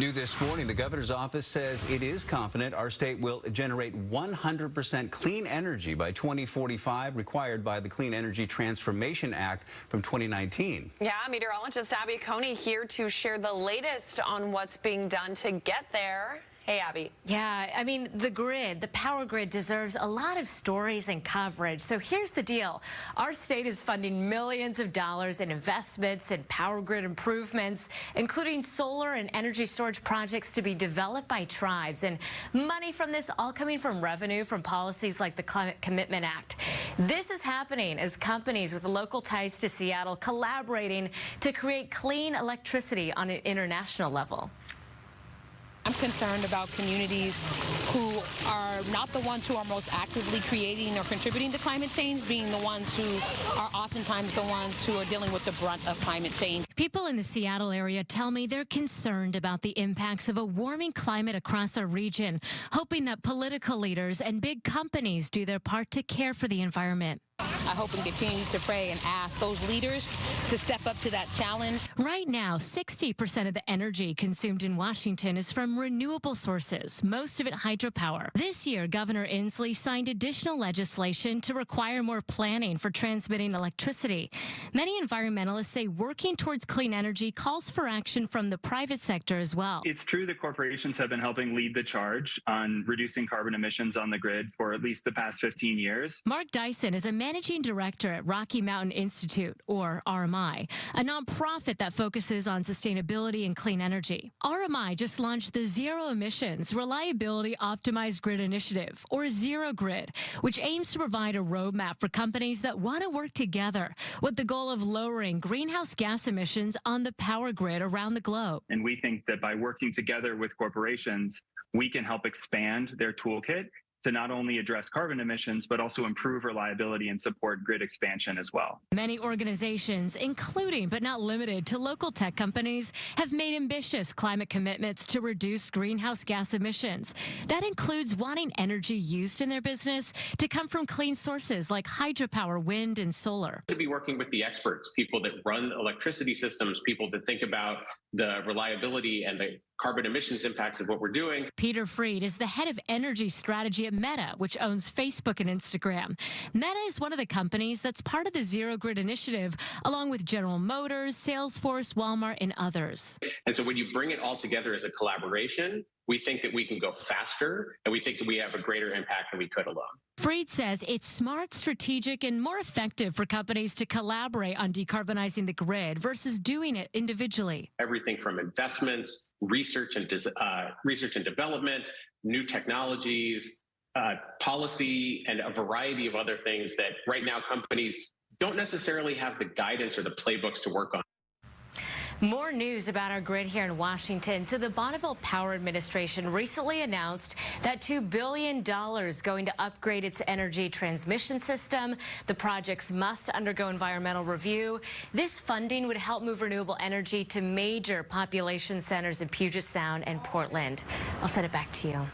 New this morning, the governor's office says it is confident our state will generate 100% clean energy by 2045, required by the Clean Energy Transformation Act from 2019. Yeah, meteorologist Abby Coney here to share the latest on what's being done to get there. Hey, Abby. Yeah, I mean, the power grid deserves a lot of stories and coverage. So here's the deal. Our state is funding millions of dollars in investments and power grid improvements, including solar and energy storage projects to be developed by tribes. And money from this all coming from revenue from policies like the Climate Commitment Act. This is happening as companies with local ties to Seattle collaborating to create clean electricity on an international level. I'm concerned about communities who are not the ones who are most actively creating or contributing to climate change, being the ones who are oftentimes the ones who are dealing with the brunt of climate change. People in the Seattle area tell me they're concerned about the impacts of a warming climate across our region, hoping that political leaders and big companies do their part to care for the environment. I hope and continue to pray and ask those leaders to step up to that challenge. Right now, 60% of the energy consumed in Washington is from renewable sources, most of it hydropower. This year, Governor Inslee signed additional legislation to require more planning for transmitting electricity. Many environmentalists say working towards clean energy calls for action from the private sector as well. It's true that corporations have been helping lead the charge on reducing carbon emissions on the grid for at least the past 15 years. Mark Dyson is a managing director at Rocky Mountain Institute, or RMI, a nonprofit that focuses on sustainability and clean energy. RMI just launched the Zero Emissions Reliability Optimized Grid Initiative, or Zero Grid, which aims to provide a roadmap for companies that want to work together with the goal of lowering greenhouse gas emissions on the power grid around the globe. And we think that by working together with corporations, we can help expand their toolkit to not only address carbon emissions, but also improve reliability and support grid expansion as well. Many organizations, including but not limited to local tech companies, have made ambitious climate commitments to reduce greenhouse gas emissions. That includes wanting energy used in their business to come from clean sources like hydropower, wind, and solar. To be working with the experts, people that run electricity systems, people that think about the reliability and the carbon emissions impacts of what we're doing. Peter Freed is the head of energy strategy at Meta, which owns Facebook and Instagram. Meta is one of the companies that's part of the Zero Grid Initiative, along with General Motors, Salesforce, Walmart, and others. And so when you bring it all together as a collaboration, we think that we can go faster, and we think that we have a greater impact than we could alone. Freed says it's smart, strategic, and more effective for companies to collaborate on decarbonizing the grid versus doing it individually. Everything from investments, research and development, new technologies, policy, and a variety of other things that right now companies don't necessarily have the guidance or the playbooks to work on. More news about our grid here in Washington. So the Bonneville Power Administration recently announced that $2 billion going to upgrade its energy transmission system. The projects must undergo environmental review. This funding would help move renewable energy to major population centers in Puget Sound and Portland. I'll send it back to you.